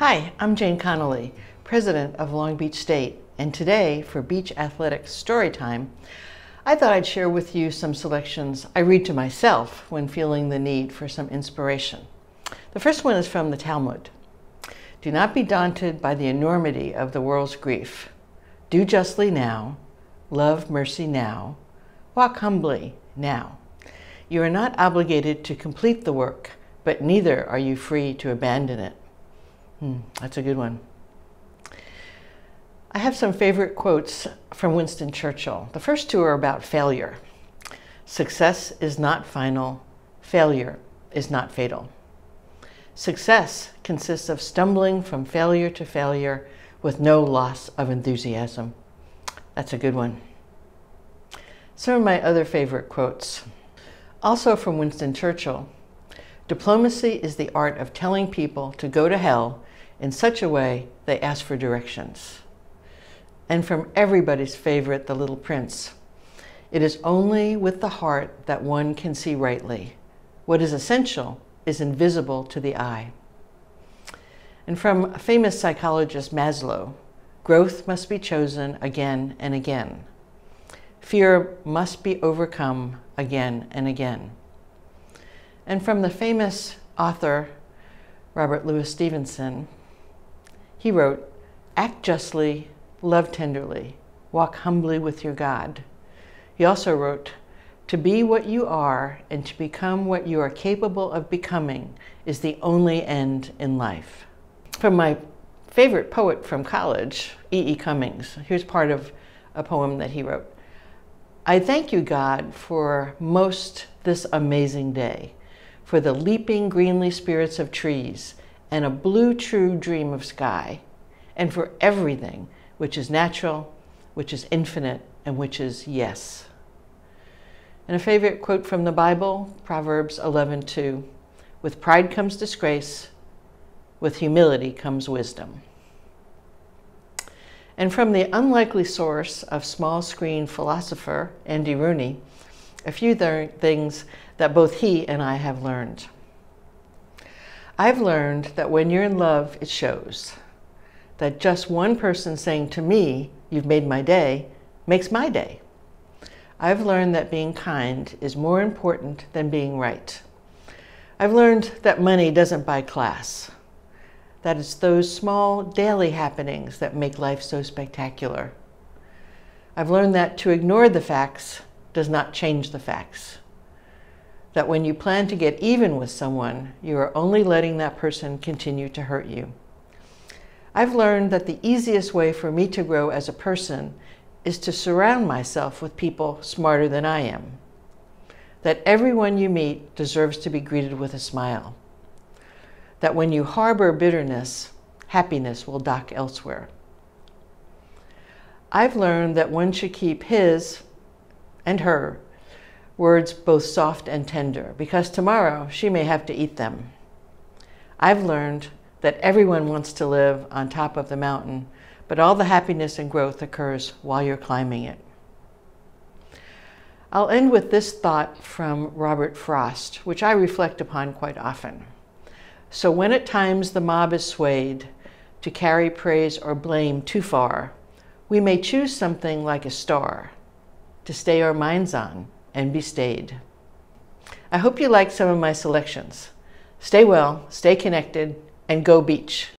Hi, I'm Jane Conoley, President of Long Beach State, and today for Beach Athletics Storytime, I thought I'd share with you some selections I read to myself when feeling the need for some inspiration. The first one is from the Talmud. Do not be daunted by the enormity of the world's grief. Do justly now, love mercy now, walk humbly now. You are not obligated to complete the work, but neither are you free to abandon it. That's a good one. I have some favorite quotes from Winston Churchill. The first two are about failure. Success is not final. Failure is not fatal. Success consists of stumbling from failure to failure with no loss of enthusiasm. That's a good one. Some of my other favorite quotes, also from Winston Churchill. Diplomacy is the art of telling people to go to hell in such a way they ask for directions. And from everybody's favorite, The Little Prince, it is only with the heart that one can see rightly. What is essential is invisible to the eye. And from famous psychologist Maslow, growth must be chosen again and again. Fear must be overcome again and again. And from the famous author Robert Louis Stevenson, he wrote, "Act justly, love tenderly, walk humbly with your God." He also wrote, "To be what you are and to become what you are capable of becoming is the only end in life." From my favorite poet from college, E. Cummings, here's part of a poem that he wrote. "I thank you, God, for most this amazing day, for the leaping greenly spirits of trees and a blue true dream of sky, and for everything which is natural, which is infinite, and which is yes." And a favorite quote from the Bible, Proverbs 11:2, "With pride comes disgrace, with humility comes wisdom." And from the unlikely source of small screen philosopher Andy Rooney, a few things that both he and I have learned. I've learned that when you're in love, it shows. That just one person saying to me, "You've made my day," makes my day. I've learned that being kind is more important than being right. I've learned that money doesn't buy class. That it's those small daily happenings that make life so spectacular. I've learned that to ignore the facts does not change the facts. That when you plan to get even with someone, you are only letting that person continue to hurt you. I've learned that the easiest way for me to grow as a person is to surround myself with people smarter than I am. That everyone you meet deserves to be greeted with a smile. That when you harbor bitterness, happiness will dock elsewhere. I've learned that one should keep his and her words both soft and tender, because tomorrow she may have to eat them. I've learned that everyone wants to live on top of the mountain, but all the happiness and growth occurs while you're climbing it. I'll end with this thought from Robert Frost, which I reflect upon quite often. "So when at times the mob is swayed to carry praise or blame too far, we may choose something like a star to stay our minds on and be stayed." I hope you liked some of my selections. Stay well, stay connected, and go beach.